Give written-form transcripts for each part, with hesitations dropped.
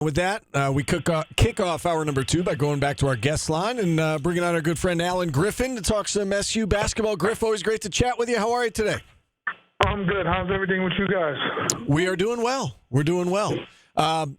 With that, we kick off hour number 2 by going back to our guest line and bringing on our good friend Alan Griffin to talk some SU basketball. Griff, always great to chat with you. How are you today? I'm good. How's everything with you guys? We are doing well. We're doing well.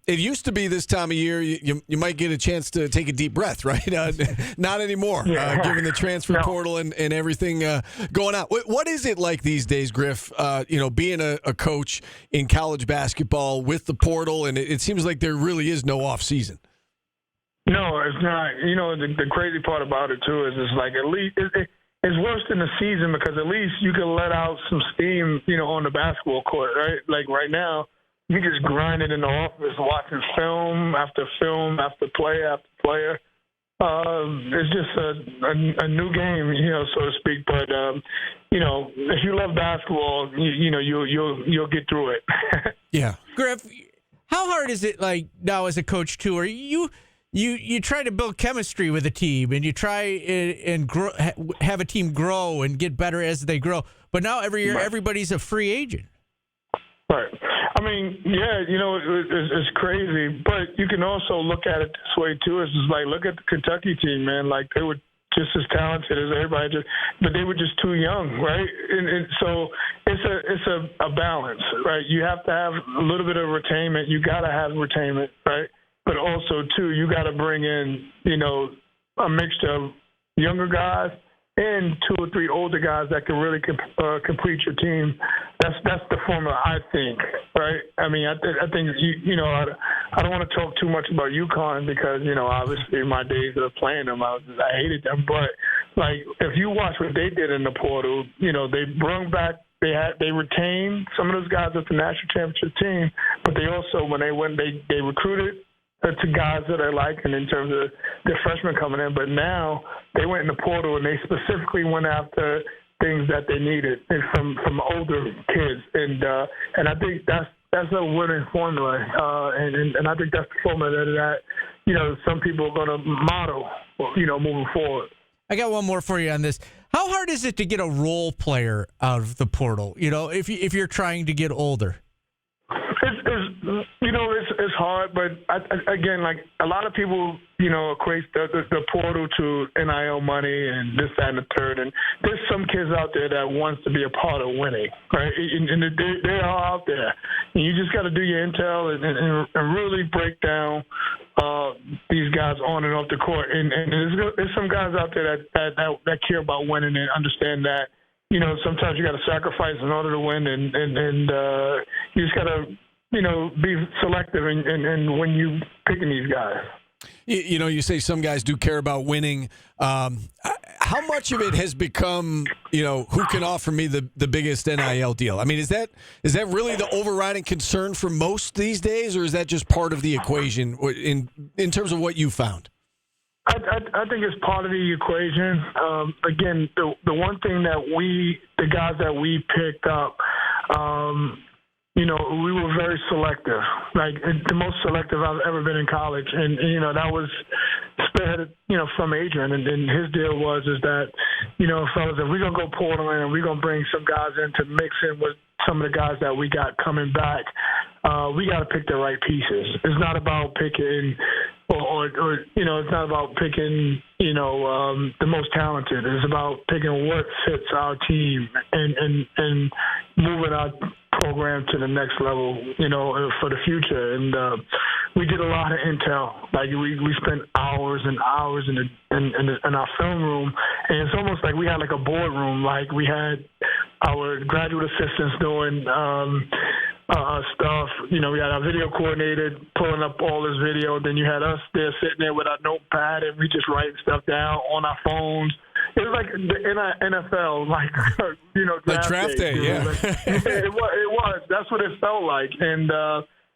It used to be this time of year you might get a chance to take a deep breath, right? Not anymore, given the transfer portal and everything going on. What is it like these days, Griff, being a coach in college basketball with the portal, and it seems like there really is no off season? No, it's not. The crazy part about it, too, is it's like at least it's worse than the season because at least you can let out some steam, on the basketball court, right? Like right now, you just grinding in the office, watching film after player after player. It's just a new game, so to speak. But if you love basketball, you'll get through it. Yeah, Griff, how hard is it like now as a coach too? Are you try to build chemistry with a team and you try and grow, have a team grow and get better as they grow. But now every year everybody's a free agent. Right. I mean, yeah, it's crazy, but you can also look at it this way too. It's just like, look at the Kentucky team, man. Like they were just as talented as everybody, but they were just too young, right? And so it's a balance, right? You have to have a little bit of retainment. You got to have retainment, right? But also too, you got to bring in, a mixture of younger guys and 2 or 3 older guys that can really complete your team. That's the formula, I think, right? I mean, I think I don't want to talk too much about UConn because obviously my days of playing them, I hated them. But like if you watch what they did in the portal, they brought back. They retained some of those guys at the national championship team, but they also when they went they recruited to guys that I like, and in terms of the freshmen coming in. But now they went in the portal and they specifically went after things that they needed and from older kids, and I think that's a winning formula, and I think that's the formula that some people are going to model, moving forward. I got one more for you on this. How hard is it to get a role player out of the portal? If you're trying to get older. It's hard, but again, like a lot of people, equate the portal to NIL money and this, that, and the third. And there's some kids out there that wants to be a part of winning, right? And they are out there. And you just got to do your intel and really break down these guys on and off the court. And there's some guys out there that care about winning and understand that. Sometimes you got to sacrifice in order to win, and you just got to, be selective and when you picking these guys. You say some guys do care about winning. How much of it has become, who can offer me the biggest NIL deal? I mean, is that really the overriding concern for most these days, or is that just part of the equation in terms of what you found? I think it's part of the equation. Again, the one thing that the guys that we picked up, we were very selective, like the most selective I've ever been in college. And that was spearheaded, from Adrian. And his deal was that, fellas, if we're going to go Portland and we're going to bring some guys in to mix in with some of the guys that we got coming back, we got to pick the right pieces. It's not about picking or it's not about picking, the most talented. It's about picking what fits our team and moving our program to the next level, for the future. And we did a lot of intel. Like we spent hours and hours in our film room, and it's almost like we had like a boardroom. Like we had our graduate assistants doing stuff. We had our video coordinator pulling up all this video. Then you had us there sitting there with our notepad, and we just writing stuff down on our phones. It was like the NFL, like draft day, yeah. It was. That's what it felt like, and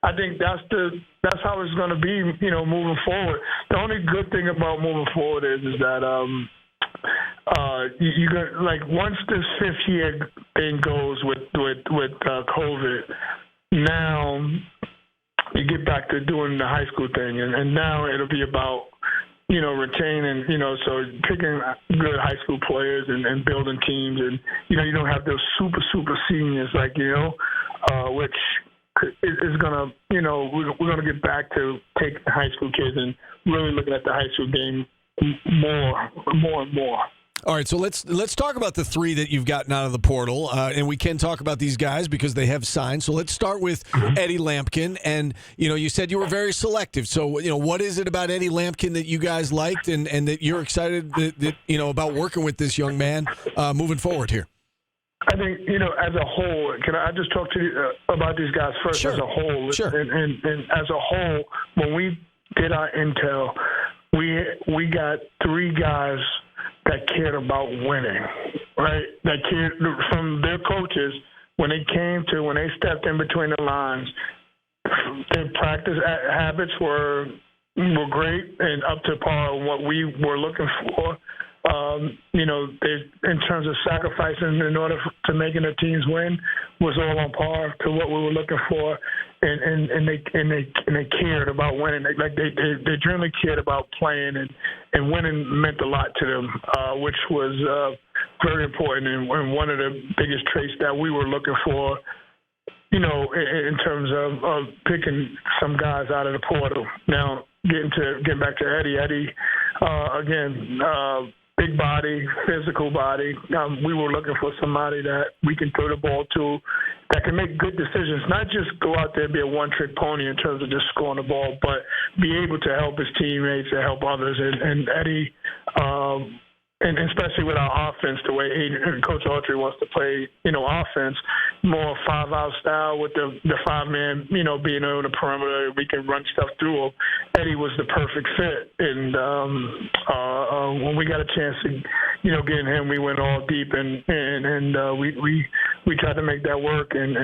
I think that's how it's going to be, moving forward. The only good thing about moving forward is that you got like once this 5th year thing goes with COVID, now you get back to doing the high school thing, and now it'll be about retaining, so picking good high school players and building teams, and you don't have those super seniors like which is gonna, we're gonna get back to taking high school kids and really looking at the high school game more and more. All right, so let's talk about the three that you've gotten out of the portal, and we can talk about these guys because they have signed. So let's start with Eddie Lampkin, and you said you were very selective. So what is it about Eddie Lampkin that you guys liked, and that you're excited that about working with this young man moving forward here? I think as a whole, can I just talk to you about these guys first? Sure. As a whole, Sure. And as a whole, when we did our intel, we got three guys that cared about winning, right? That cared from their coaches when they stepped in between the lines. Their practice habits were great and up to par on what we were looking for. They, in terms of sacrificing in order to making the teams win, was all on par to what we were looking for, and they cared about winning. They generally cared about playing, and winning meant a lot to them, which was very important and one of the biggest traits that we were looking for. In terms of picking some guys out of the portal. Now, getting back to Eddie, again. Big body, physical body. We were looking for somebody that we can throw the ball to, that can make good decisions, not just go out there and be a one-trick pony in terms of just scoring the ball, but be able to help his teammates and help others. And Eddie, and especially with our offense, the way Coach Autry wants to play, offense, more five-out style with the five-man, being on the perimeter, we can run stuff through him. Eddie was the perfect fit, and when we got a chance to, get him, we went all deep, and we tried to make that work, and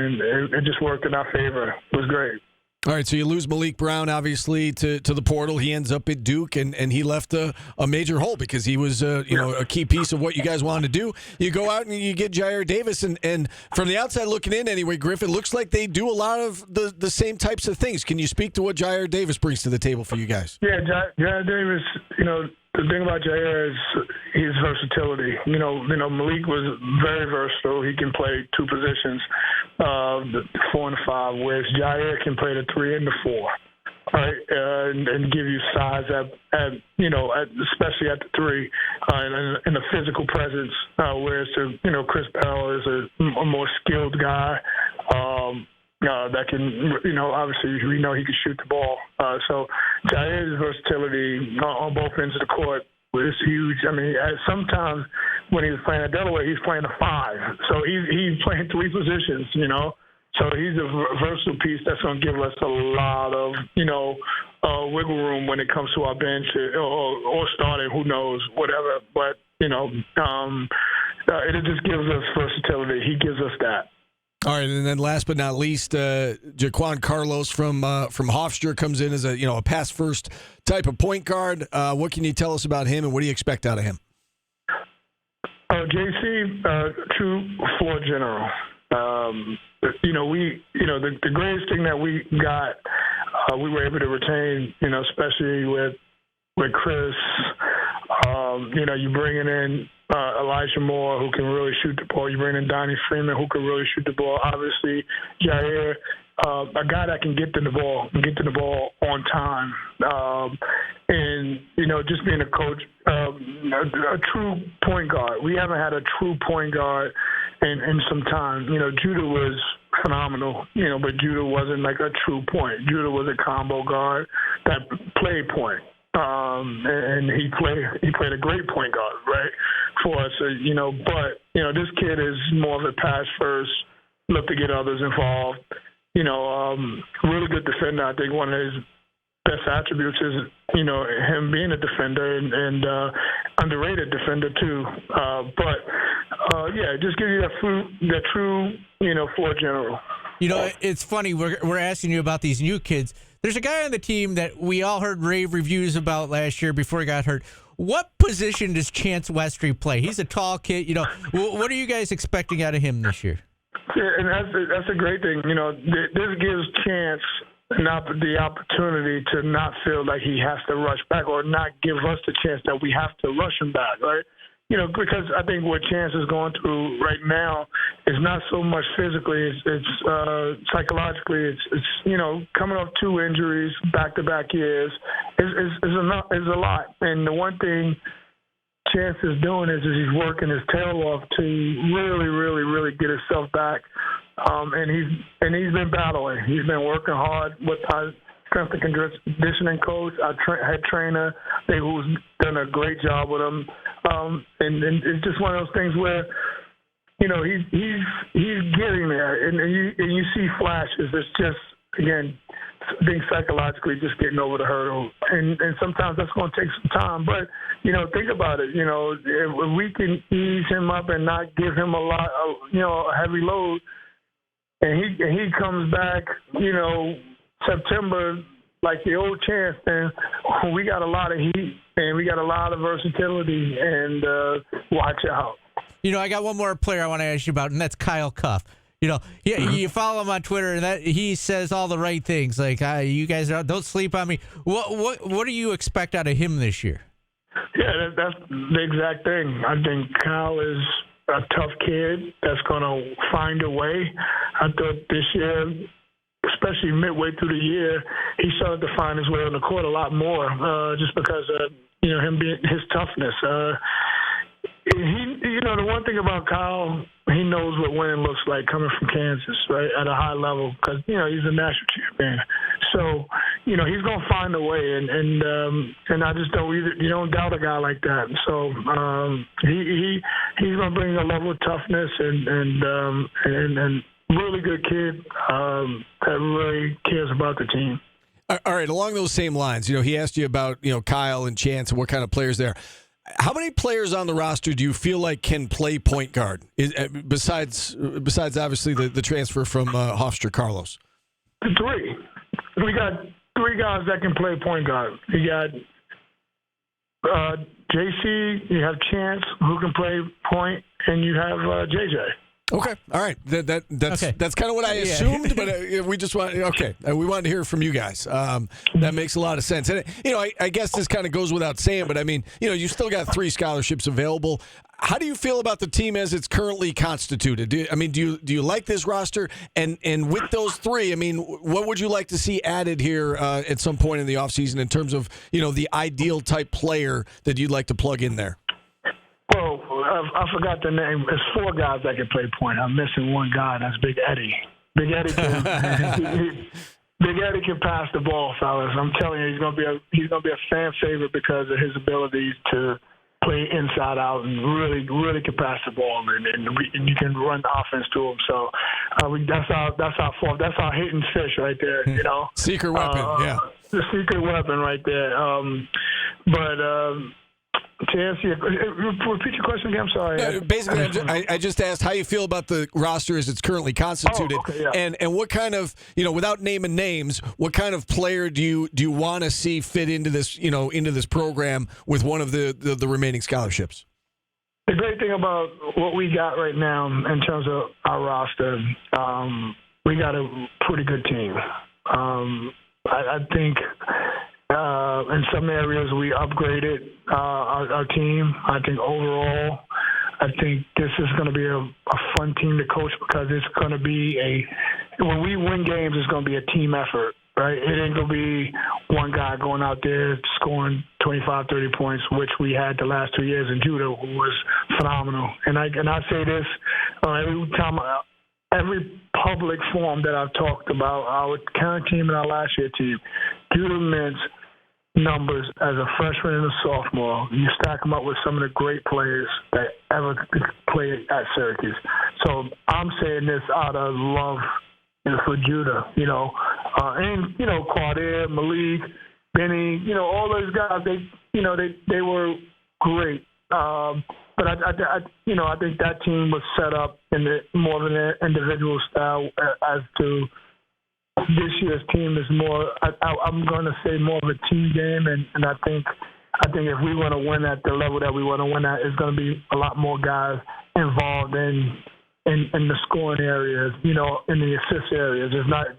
it just worked in our favor. It was great. All right, so you lose Malik Brown, obviously, to the portal. He ends up at Duke, and he left a major hole because he was, a key piece of what you guys wanted to do. You go out and you get Jair Davis, and from the outside looking in anyway, Griffin, looks like they do a lot of the same types of things. Can you speak to what Jair Davis brings to the table for you guys? Yeah, Jair Davis, the thing about Jair is his versatility. Malik was very versatile. He can play two positions, the 4 and 5, whereas Jair can play the 3 and the 4, right? And give you size especially at the 3, and a physical presence. Whereas Chris Bell is a more skilled guy. That can, obviously, we know he can shoot the ball. So Jair's versatility on both ends of the court was huge. I mean, sometimes when he was playing at Delaware, he's playing a 5. So he's playing 3 positions, So he's a versatile piece that's going to give us a lot of, wiggle room when it comes to our bench or starting, who knows, whatever. But, it just gives us versatility. He gives us that. All right, and then last but not least, Jaquan Carlos from Hofstra comes in as a pass first type of point guard. What can you tell us about him, and what do you expect out of him? JC, true floor general. The greatest thing that we got, we were able to retain. Especially with Chris. You bringing in Elijah Moore, who can really shoot the ball. You bring in Donnie Freeman, who can really shoot the ball. Obviously, Jair, a guy that can get to the ball on time. And just being a coach, a true point guard. We haven't had a true point guard in some time. Judah was phenomenal, but Judah wasn't like a true point. Judah was a combo guard that played point. And he played a great point guard, right, for us. But this kid is more of a pass first, look to get others involved. Really good defender. I think one of his best attributes is him being a defender and underrated defender too. Just give you that true floor general. It's funny. We're asking you about these new kids. There's a guy on the team that we all heard rave reviews about last year before he got hurt. What position does Chance Westry play? He's a tall kid. What are you guys expecting out of him this year? Yeah, and that's a great thing. This gives Chance the opportunity to not feel like he has to rush back or not give us the chance that we have to rush him back, right? because I think what Chance is going through right now is not so much physically, it's psychologically. It's coming off 2 injuries back-to-back years is a lot. And the one thing Chance is doing is he's working his tail off to really, really, really get himself back. And he's been battling. He's been working hard with our strength and conditioning coach, our head trainer, who's done a great job with him. And it's just one of those things where, he's getting there, and you see flashes. It's just, again, being psychologically just getting over the hurdle. And sometimes that's going to take some time. But, think about it. If we can ease him up and not give him a lot of, a heavy load, and he comes back, September like the old Chance, then we got a lot of heat and we got a lot of versatility, and watch out. I got one more player I want to ask you about, and that's Kyle Cuff. You follow him on Twitter, and he says all the right things. Like, you guys don't sleep on me. What do you expect out of him this year? Yeah, that's the exact thing. I think Kyle is a tough kid that's going to find a way. I thought this year, especially midway through the year, he started to find his way on the court a lot more, just because of him being his toughness. The one thing about Kyle, he knows what winning looks like coming from Kansas, right, at a high level, because he's a national champion. So he's gonna find a way, and I just don't doubt a guy like that. So he's gonna bring a level of toughness and really good kid that really cares about the team. All right, along those same lines, he asked you about Kyle and Chance and what kind of players there. How many players on the roster do you feel like can play point guard, besides obviously the transfer from Hofstra Carlos? 3. We got 3 guys that can play point guard. You got JC, you have Chance, who can play point, and you have JJ. Okay, all right. That's kind of what I assumed, but we just we wanted to hear from you guys. That makes a lot of sense, and I guess this kind of goes without saying, but I mean, you still got 3 scholarships available. How do you feel about the team as it's currently constituted? Do you like this roster? And with those 3, I mean, what would you like to see added here at some point in the offseason in terms of the ideal type player that you'd like to plug in there? Well, I forgot the name. It's 4 guys that can play point. I'm missing one guy. That's Big Eddie. Big Eddie can pass the ball, fellas. I'm telling you, he's gonna be a fan favorite because of his abilities to play inside out and really can pass the ball, and you can run the offense to him. So that's our hidden fish right there. Secret weapon, yeah. The secret weapon right there. To answer repeat your question again. I'm sorry. Basically, I just asked how you feel about the roster as it's currently constituted, and what kind of, without naming names, what kind of player do you want to see fit into this, into this program with one of the remaining scholarships? The great thing about what we got right now in terms of our roster, we got a pretty good team. I think. In some areas, we upgraded our team. I think overall, this is going to be a fun team to coach because it's going to be when we win games, it's going to be a team effort, right? It ain't going to be one guy going out there scoring 25, 30 points, which we had the last 2 years in Judah, who was phenomenal. And I say this every public forum that I've talked about, our current team and our last year team, Judah Mintz numbers as a freshman and a sophomore, you stack them up with some of the great players that ever played at Syracuse. So I'm saying this out of love for Judah, and Quadir, Malik, Benny, all those guys. They were great. But I think that team was set up in more of an individual style as to. This year's team is more. I'm going to say more of a team game, and I think if we want to win at the level that we want to win at, it's going to be a lot more guys involved in in the scoring areas, in the assist areas.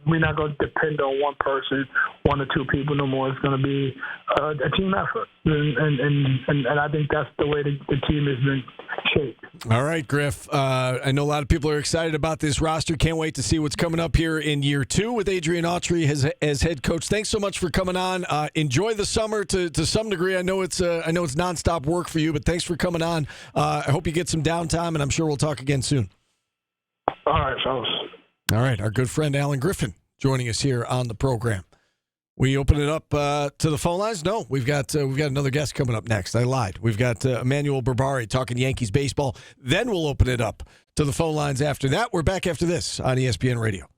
We're not going to depend on one person, one or two people no more. It's going to be a team effort, and I think that's the way the team has been shaped. All right, Griff. I know a lot of people are excited about this roster. Can't wait to see what's coming up here in year 2 with Adrian Autry as head coach. Thanks so much for coming on. Enjoy the summer to some degree. I know it's nonstop work for you, but thanks for coming on. I hope you get some downtime, and I'm sure we'll talk again soon. All right, fellas. All right, our good friend Alan Griffin joining us here on the program. We open it up to the phone lines. No, we've got another guest coming up next. I lied. We've got Emmanuel Berbari talking Yankees baseball. Then we'll open it up to the phone lines after that. We're back after this on ESPN Radio.